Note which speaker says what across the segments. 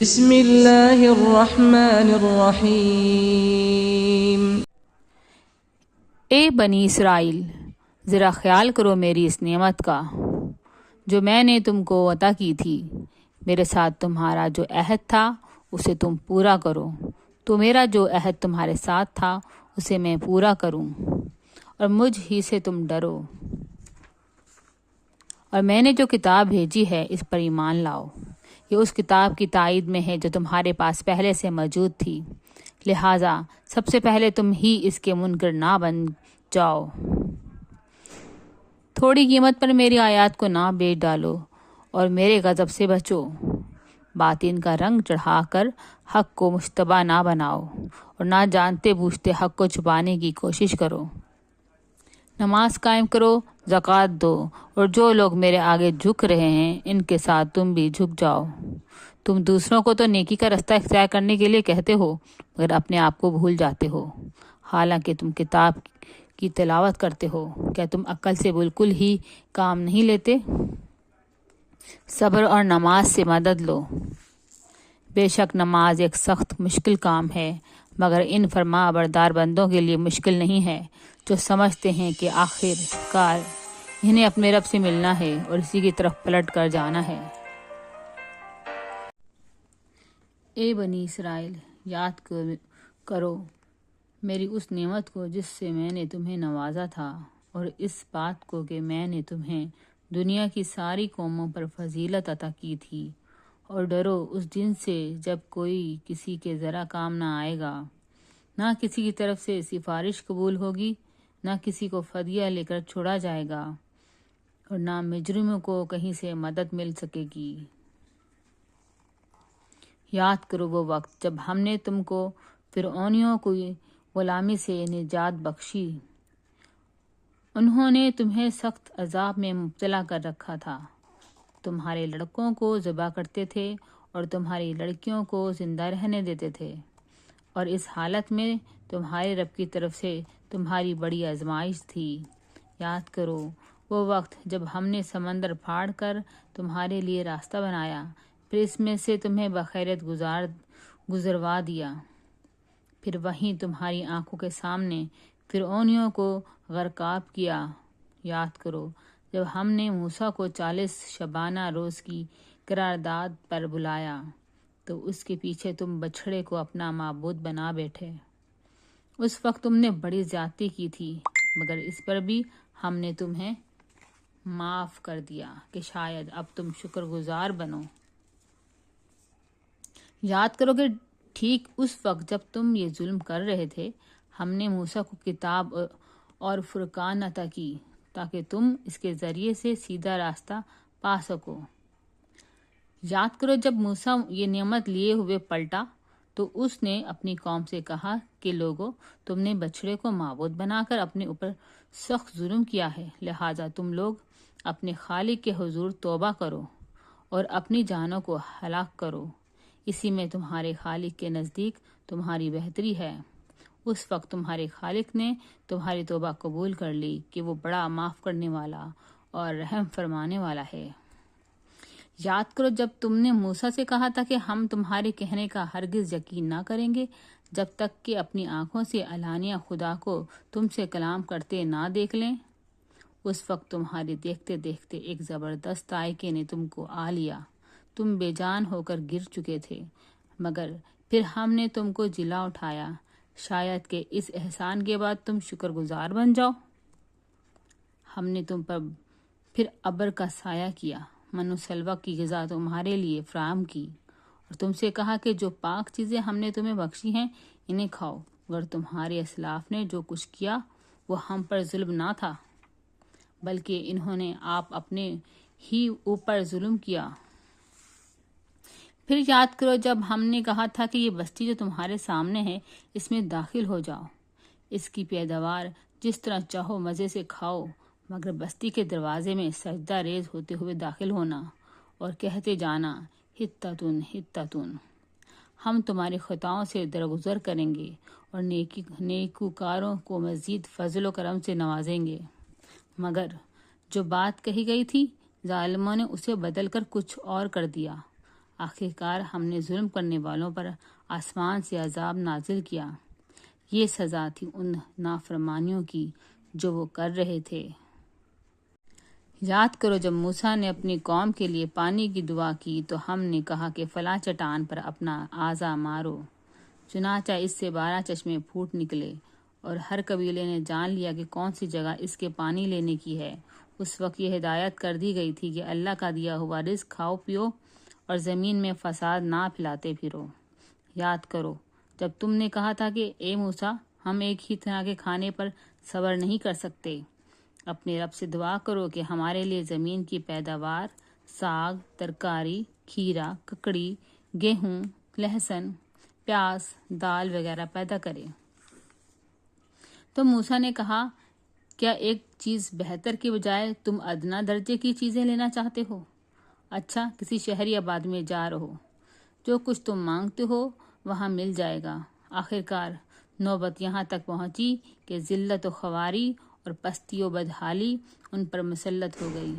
Speaker 1: بسم اللہ الرحمن الرحیم۔
Speaker 2: اے بنی اسرائیل، ذرا خیال کرو میری اس نعمت کا جو میں نے تم کو عطا کی تھی۔ میرے ساتھ تمہارا جو عہد تھا اسے تم پورا کرو، تو میرا جو عہد تمہارے ساتھ تھا اسے میں پورا کروں، اور مجھ ہی سے تم ڈرو، اور میں نے جو کتاب بھیجی ہے اس پر ایمان لاؤ۔ یہ اس کتاب کی تائید میں ہے جو تمہارے پاس پہلے سے موجود تھی، لہٰذا سب سے پہلے تم ہی اس کے منکر نہ بن جاؤ۔ تھوڑی قیمت پر میری آیات کو نہ بیچ ڈالو اور میرے غضب سے بچو۔ باطن کا رنگ چڑھا کر حق کو مشتبہ نہ بناؤ، اور نہ جانتے بوجھتے حق کو چھپانے کی کوشش کرو۔ نماز قائم کرو، زکوٰۃ دو، اور جو لوگ میرے آگے جھک رہے ہیں ان کے ساتھ تم بھی جھک جاؤ۔ تم دوسروں کو تو نیکی کا رستہ اختیار کرنے کے لیے کہتے ہو، مگر اپنے آپ کو بھول جاتے ہو، حالانکہ تم کتاب کی تلاوت کرتے ہو۔ کیا تم عقل سے بالکل ہی کام نہیں لیتے؟ صبر اور نماز سے مدد لو۔ بے شک نماز ایک سخت مشکل کام ہے، مگر ان فرما بردار بندوں کے لیے مشکل نہیں ہے جو سمجھتے ہیں کہ آخر کار انہیں اپنے رب سے ملنا ہے اور اسی کی طرف پلٹ کر جانا ہے۔ اے بنی اسرائیل، یاد کرو میری اس نعمت کو جس سے میں نے تمہیں نوازا تھا، اور اس بات کو کہ میں نے تمہیں دنیا کی ساری قوموں پر فضیلت عطا کی تھی، اور ڈرو اس دن سے جب کوئی کسی کے ذرا کام نہ آئے گا، نہ کسی کی طرف سے سفارش قبول ہوگی، نہ کسی کو فدیہ لے کر چھوڑا جائے گا، اور نہ مجرموں کو کہیں سے مدد مل سکے گی۔ یاد کرو وہ وقت جب ہم نے تم کو فرعونیوں کی غلامی سے نجات بخشی۔ انہوں نے تمہیں سخت عذاب میں مبتلا کر رکھا تھا، تمہارے لڑکوں کو ذبح کرتے تھے اور تمہاری لڑکیوں کو زندہ رہنے دیتے تھے، اور اس حالت میں تمہارے رب کی طرف سے تمہاری بڑی آزمائش تھی۔ یاد کرو وہ وقت جب ہم نے سمندر پھاڑ کر تمہارے لیے راستہ بنایا، پھر اس میں سے تمہیں بخیرت گزروا دیا، پھر وہیں تمہاری آنکھوں کے سامنے فرعونیوں کو غرقاب کیا۔ یاد کرو جب ہم نے موسیٰ کو 40 شبانہ روز کی قرارداد پر بلایا تو اس کے پیچھے تم بچھڑے کو اپنا معبود بنا بیٹھے۔ اس وقت تم نے بڑی زیادتی کی تھی، مگر اس پر بھی ہم نے تمہیں معاف کر دیا کہ شاید اب تم شکر گزار بنو۔ یاد کرو کہ ٹھیک اس وقت جب تم یہ ظلم کر رہے تھے، ہم نے موسیٰ کو کتاب اور فرقان عطا کی تاکہ تم اس کے ذریعے سے سیدھا راستہ پا سکو۔ یاد کرو جب موسیٰ یہ نعمت لیے ہوئے پلٹا تو اس نے اپنی قوم سے کہا کہ لوگو، تم نے بچڑے کو معبود بنا کر اپنے اوپر سخت ظلم کیا ہے، لہٰذا تم لوگ اپنے خالق کے حضور توبہ کرو اور اپنی جانوں کو ہلاک کرو، اسی میں تمہارے خالق کے نزدیک تمہاری بہتری ہے۔ اس وقت تمہارے خالق نے تمہاری توبہ قبول کر لی کہ وہ بڑا معاف کرنے والا اور رحم فرمانے والا ہے۔ یاد کرو جب تم نے موسیٰ سے کہا تھا کہ ہم تمہارے کہنے کا ہرگز یقین نہ کریں گے جب تک کہ اپنی آنکھوں سے علانیہ خدا کو تم سے کلام کرتے نہ دیکھ لیں۔ اس وقت تمہارے دیکھتے دیکھتے ایک زبردست ذائقے نے تم کو آ لیا، تم بے جان ہو کر گر چکے تھے، مگر پھر ہم نے تم کو جلا اٹھایا، شاید کہ اس احسان کے بعد تم شکر گزار بن جاؤ۔ ہم نے تم پر پھر ابر کا سایہ کیا، من و سلوہ کی غذا تمہارے لیے فراہم کی، اور تم سے کہا کہ جو پاک چیزیں ہم نے تمہیں بخشی ہیں انہیں کھاؤ، مگر تمہارے اسلاف نے جو کچھ کیا وہ ہم پر ظلم نہ تھا، بلکہ انہوں نے آپ اپنے ہی اوپر ظلم کیا۔ پھر یاد کرو جب ہم نے کہا تھا کہ یہ بستی جو تمہارے سامنے ہے اس میں داخل ہو جاؤ، اس کی پیداوار جس طرح چاہو مزے سے کھاؤ، مگر بستی کے دروازے میں سجدہ ریز ہوتے ہوئے داخل ہونا اور کہتے جانا حطۃ حطۃ، ہم تمہاری خطاؤں سے درگزر کریں گے اور نیکوکاروں کو مزید فضل و کرم سے نوازیں گے۔ مگر جو بات کہی گئی تھی ظالموں نے اسے بدل کر کچھ اور کر دیا۔ آخرکار ہم نے ظلم کرنے والوں پر آسمان سے عذاب نازل کیا۔ یہ سزا تھی ان نافرمانیوں کی جو وہ کر رہے تھے۔ یاد کرو جب موسیٰ نے اپنی قوم کے لیے پانی کی دعا کی تو ہم نے کہا کہ فلاں چٹان پر اپنا اعضا مارو، چنانچہ اس سے 12 چشمے پھوٹ نکلے، اور ہر قبیلے نے جان لیا کہ کون سی جگہ اس کے پانی لینے کی ہے۔ اس وقت یہ ہدایت کر دی گئی تھی کہ اللہ کا دیا ہوا رزق کھاؤ پیو اور زمین میں فساد نہ پھیلاتے پھرو۔ یاد کرو جب تم نے کہا تھا کہ اے موسیٰ ہم ایک ہی طرح کے کھانے پر صبر نہیں کر سکتے، اپنے رب سے دعا کرو کہ ہمارے لیے زمین کی پیداوار، ساگ، ترکاری، کھیرا، ککڑی، گیہوں، لہسن، پیاز، دال وغیرہ پیدا کرے۔ تو موسیٰ نے کہا کیا ایک چیز بہتر کے بجائے تم ادنا درجے کی چیزیں لینا چاہتے ہو؟ اچھا کسی شہری آباد میں جا رہو، جو کچھ تم مانگتے ہو وہاں مل جائے گا۔ آخرکار نوبت یہاں تک پہنچی کہ ذلت و خواری اور پستی و بدحالی ان پر مسلط ہو گئی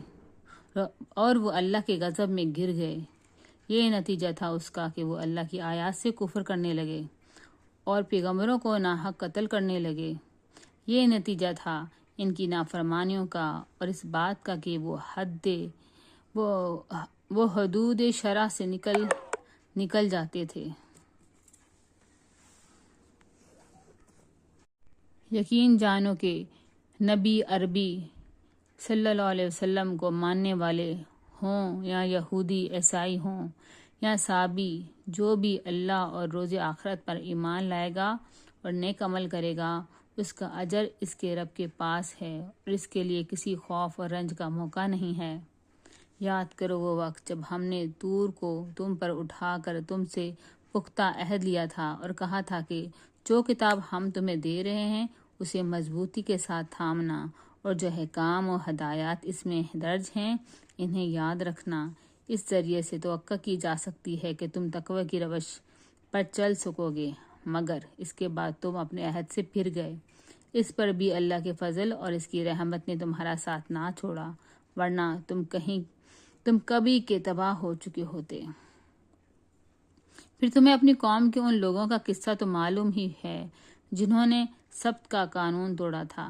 Speaker 2: اور وہ اللہ کے غضب میں گر گئے۔ یہ نتیجہ تھا اس کا کہ وہ اللہ کی آیات سے کفر کرنے لگے اور پیغمبروں کو ناحق قتل کرنے لگے۔ یہ نتیجہ تھا ان کی نافرمانیوں کا اور اس بات کا کہ وہ حدود شرع سے نکل جاتے تھے۔ یقین جانو کہ نبی عربی صلی اللہ علیہ وسلم کو ماننے والے ہوں یا یہودی عیسائی ہوں یا صابی، جو بھی اللہ اور روز آخرت پر ایمان لائے گا اور نیک عمل کرے گا، اس کا اجر اس کے رب کے پاس ہے اور اس کے لیے کسی خوف اور رنج کا موقع نہیں ہے۔ یاد کرو وہ وقت جب ہم نے طور کو تم پر اٹھا کر تم سے پختہ عہد لیا تھا اور کہا تھا کہ جو کتاب ہم تمہیں دے رہے ہیں اسے مضبوطی کے ساتھ تھامنا، اور جو احکام و ہدایات اس میں درج ہیں انہیں یاد رکھنا۔ اس ذریعے سے توقع کی جا سکتی ہے کہ تم تقوی کی روش پر چل سکو گے، مگر اس کے بعد تم اپنے عہد سے پھر گئے۔ اس پر بھی اللہ کے فضل اور اس کی رحمت نے تمہارا ساتھ نہ چھوڑا، ورنہ تم کبھی کے تباہ ہو چکے ہوتے۔ پھر تمہیں اپنی قوم کے ان لوگوں کا قصہ تو معلوم ہی ہے جنہوں نے سبت کا قانون توڑا تھا۔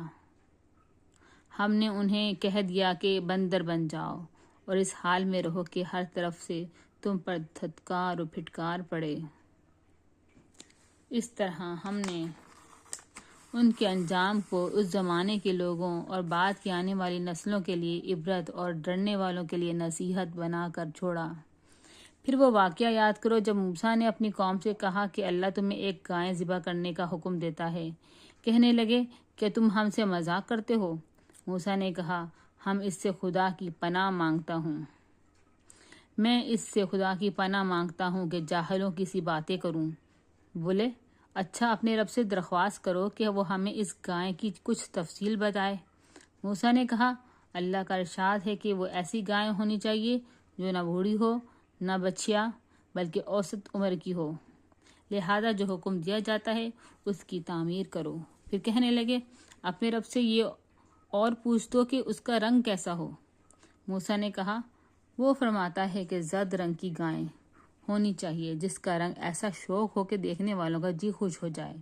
Speaker 2: ہم نے انہیں کہہ دیا کہ بندر بن جاؤ اور اس حال میں رہو کہ ہر طرف سے تم پر دھتکار و پھٹکار پڑے۔ اس طرح ہم نے ان کے انجام کو اس زمانے کے لوگوں اور بعد کی آنے والی نسلوں کے لیے عبرت اور ڈرنے والوں کے لیے نصیحت بنا کر چھوڑا۔ پھر وہ واقعہ یاد کرو جب موسیٰ نے اپنی قوم سے کہا کہ اللہ تمہیں ایک گائے ذبح کرنے کا حکم دیتا ہے۔ کہنے لگے کہ تم ہم سے مذاق کرتے ہو؟ موسیٰ نے کہا ہم اس سے خدا کی پناہ مانگتا ہوں۔ میں اس سے خدا کی پناہ مانگتا ہوں کہ جاہلوں کی سی باتیں کروں۔ بولے اچھا اپنے رب سے درخواست کرو کہ وہ ہمیں اس گائے کی کچھ تفصیل بتائے۔ موسیٰ نے کہا اللہ کا ارشاد ہے کہ وہ ایسی گائے ہونی چاہیے جو نہ بوڑھی ہو نہ بچیا بلکہ اوسط عمر کی ہو، لہذا جو حکم دیا جاتا ہے اس کی تعمیر کرو۔ پھر کہنے لگے اپنے رب سے یہ اور پوچھ دو کہ اس کا رنگ کیسا ہو۔ موسیٰ نے کہا وہ فرماتا ہے کہ زرد رنگ کی گائے ہونی چاہیے جس کا رنگ ایسا شوق ہو کہ دیکھنے والوں کا جی خوش ہو جائے۔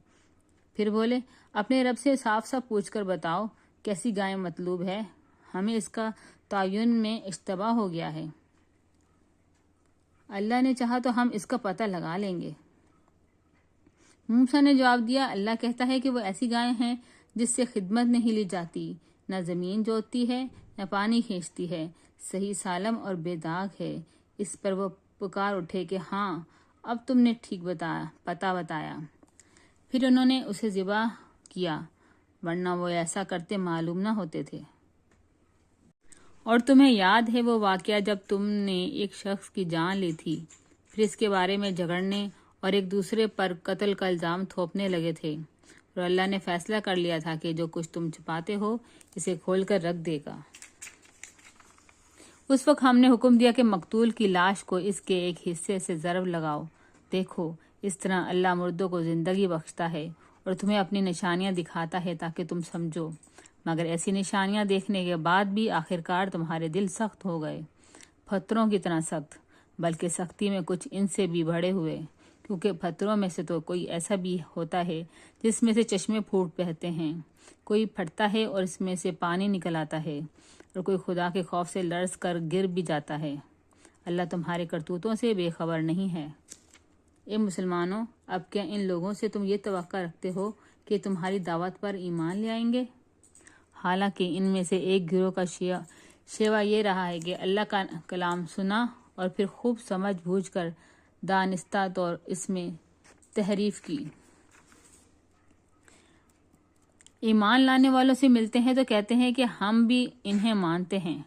Speaker 2: پھر بولے اپنے رب سے صاف صاف پوچھ کر بتاؤ کیسی گائے مطلوب ہے، ہمیں اس کا تعین میں اشتباہ ہو گیا ہے، اللہ نے چاہا تو ہم اس کا پتہ لگا لیں گے۔ موسیٰ نے جواب دیا اللہ کہتا ہے کہ وہ ایسی گائے ہیں جس سے خدمت نہیں لی جاتی، نہ زمین جوتتی ہے نہ پانی کھینچتی ہے، صحیح سالم اور بے داغ ہے۔ اس پر وہ پکار اٹھے کہ ہاں اب تم نے ٹھیک پتہ بتایا۔ پھر انہوں نے اسے ذبح کیا، ورنہ وہ ایسا کرتے معلوم نہ ہوتے تھے۔ اور تمہیں یاد ہے وہ واقعہ جب تم نے ایک شخص کی جان لی تھی، پھر اس کے بارے میں جھگڑنے اور ایک دوسرے پر قتل کا الزام تھوپنے لگے تھے، اور اللہ نے فیصلہ کر لیا تھا کہ جو کچھ تم چھپاتے ہو اسے کھول کر رکھ دے گا۔ اس وقت ہم نے حکم دیا کہ مقتول کی لاش کو اس کے ایک حصے سے ضرب لگاؤ۔ دیکھو اس طرح اللہ مردوں کو زندگی بخشتا ہے اور تمہیں اپنی نشانیاں دکھاتا ہے تاکہ تم سمجھو، مگر ایسی نشانیاں دیکھنے کے بعد بھی آخرکار تمہارے دل سخت ہو گئے، پتھروں کی طرح سخت، بلکہ سختی میں کچھ ان سے بھی بڑھے ہوئے، کیونکہ پتھروں میں سے تو کوئی ایسا بھی ہوتا ہے جس میں سے چشمے پھوٹ بہتے ہیں، کوئی پھٹتا ہے اور اس میں سے پانی نکل آتا ہے، اور کوئی خدا کے خوف سے لرز کر گر بھی جاتا ہے۔ اللہ تمہارے کرتوتوں سے بے خبر نہیں ہے۔ اے مسلمانوں، اب کیا ان لوگوں سے تم یہ توقع رکھتے ہو کہ تمہاری دعوت پر ایمان لے آئیں گے؟ حالانکہ ان میں سے ایک گروہ کا شیوا یہ رہا ہے کہ اللہ کا کلام سنا اور پھر خوب سمجھ بوجھ کر دانستہ طور اس میں تحریف کی۔ ایمان لانے والوں سے ملتے ہیں تو کہتے ہیں کہ ہم بھی انہیں مانتے ہیں،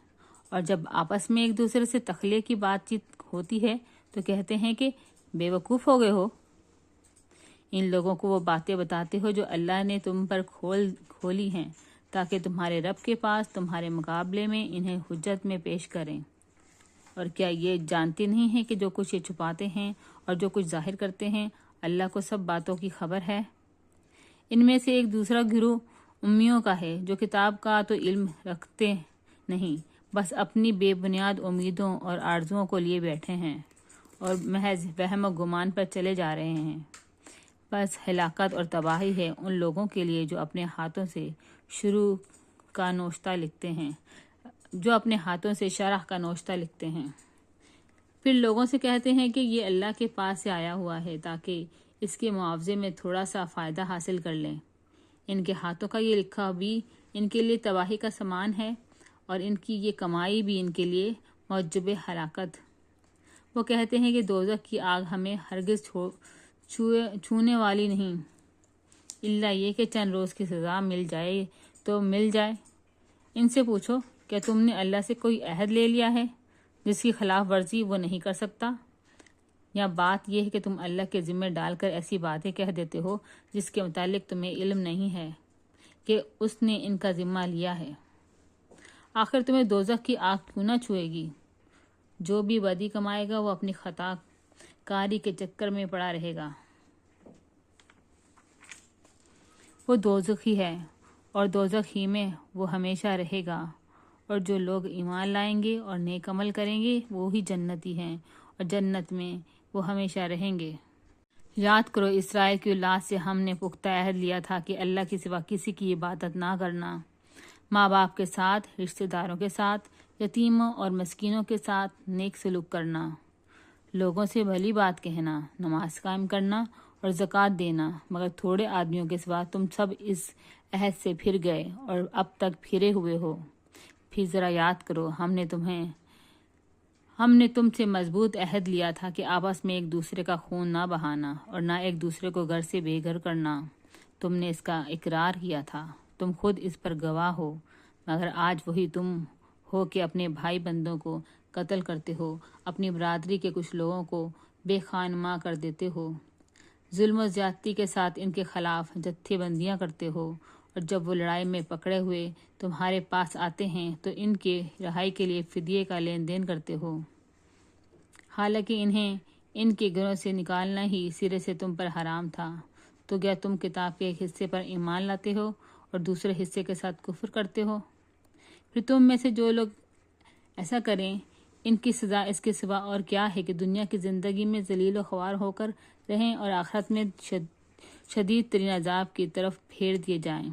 Speaker 2: اور جب آپس میں ایک دوسرے سے تخلیہ کی بات چیت ہوتی ہے تو کہتے ہیں کہ بے وقوف ہو گئے ہو۔ ان لوگوں کو وہ باتیں بتاتے ہو جو اللہ نے تم پر کھولی ہیں، تاکہ تمہارے رب کے پاس تمہارے مقابلے میں انہیں حجت میں پیش کریں۔ اور کیا یہ جانتے نہیں ہیں کہ جو کچھ یہ چھپاتے ہیں اور جو کچھ ظاہر کرتے ہیں، اللہ کو سب باتوں کی خبر ہے؟ ان میں سے ایک دوسرا گروہ امیوں کا ہے، جو کتاب کا تو علم رکھتے نہیں، بس اپنی بے بنیاد امیدوں اور آرزوؤں کو لیے بیٹھے ہیں اور محض وہم و گمان پر چلے جا رہے ہیں۔ بس ہلاکت اور تباہی ہے ان لوگوں کے لیے جو اپنے ہاتھوں سے شرح کا نوشتہ لکھتے ہیں، پھر لوگوں سے کہتے ہیں کہ یہ اللہ کے پاس سے آیا ہوا ہے تاکہ اس کے معاوضے میں تھوڑا سا فائدہ حاصل کر لیں۔ ان کے ہاتھوں کا یہ لکھا بھی ان کے لیے تباہی کا سامان ہے، اور ان کی یہ کمائی بھی ان کے لیے موجب ہلاکت۔ وہ کہتے ہیں کہ دوزخ کی آگ ہمیں ہرگز چھونے والی نہیں، الا یہ کہ چند روز کی سزا مل جائے تو مل جائے۔ ان سے پوچھو، کیا تم نے اللہ سے کوئی عہد لے لیا ہے جس کی خلاف ورزی وہ نہیں کر سکتا؟ یا بات یہ ہے کہ تم اللہ کے ذمہ ڈال کر ایسی باتیں کہہ دیتے ہو جس کے متعلق تمہیں علم نہیں ہے کہ اس نے ان کا ذمہ لیا ہے؟ آخر تمہیں دوزخ کی آگ کیوں نہ چھوئے گی؟ جو بھی بدی کمائے گا وہ اپنی خطا کاری کے چکر میں پڑا رہے گا، وہ دوزخی ہے اور دوزخ ہی میں وہ ہمیشہ رہے گا۔ اور جو لوگ ایمان لائیں گے اور نیک عمل کریں گے وہی جنتی ہیں، اور جنت میں وہ ہمیشہ رہیں گے۔ یاد کرو، اسرائیل کی اولاد سے ہم نے پختہ عہد لیا تھا کہ اللہ کے سوا کسی کی عبادت نہ کرنا، ماں باپ کے ساتھ، رشتہ داروں کے ساتھ، یتیموں اور مسکینوں کے ساتھ نیک سلوک کرنا، لوگوں سے بھلی بات کہنا، نماز قائم کرنا اور زکوٰۃ دینا، مگر تھوڑے آدمیوں کے سوا تم سب اس عہد سے پھر گئے اور اب تک پھرے ہوئے ہو۔ پھر ذرا یاد کرو، ہم نے تم سے مضبوط عہد لیا تھا کہ آپس میں ایک دوسرے کا خون نہ بہانا اور نہ ایک دوسرے کو گھر سے بے گھر کرنا۔ تم نے اس کا اقرار کیا تھا، تم خود اس پر گواہ ہو، مگر آج وہی تم ہو کہ اپنے بھائی بندوں کو قتل کرتے ہو، اپنی برادری کے کچھ لوگوں کو بے خانماں کر دیتے ہو، ظلم و زیادتی کے ساتھ ان کے خلاف جتھے بندیاں کرتے ہو، اور جب وہ لڑائی میں پکڑے ہوئے تمہارے پاس آتے ہیں تو ان کے رہائی کے لیے فدیے کا لین دین کرتے ہو، حالانکہ انہیں ان کے گھروں سے نکالنا ہی سرے سے تم پر حرام تھا۔ تو کیا تم کتاب کے ایک حصے پر ایمان لاتے ہو اور دوسرے حصے کے ساتھ کفر کرتے ہو؟ پھر تم میں سے جو لوگ ایسا کریں، ان کی سزا اس کے سوا اور کیا ہے کہ دنیا کی زندگی میں ذلیل و خوار ہو کر رہیں اور آخرت میں شدید ترین عذاب کی طرف پھیر دیے جائیں۔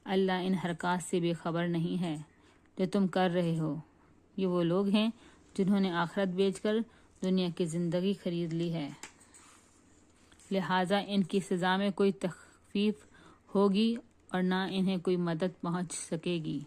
Speaker 2: اللہ ان حرکات سے بے خبر نہیں ہے جو تم کر رہے ہو۔ یہ وہ لوگ ہیں جنہوں نے آخرت بیچ کر دنیا کی زندگی خرید لی ہے، لہٰذا ان کی سزا میں کوئی تخفیف ہوگی اور نہ انہیں کوئی مدد پہنچ سکے گی۔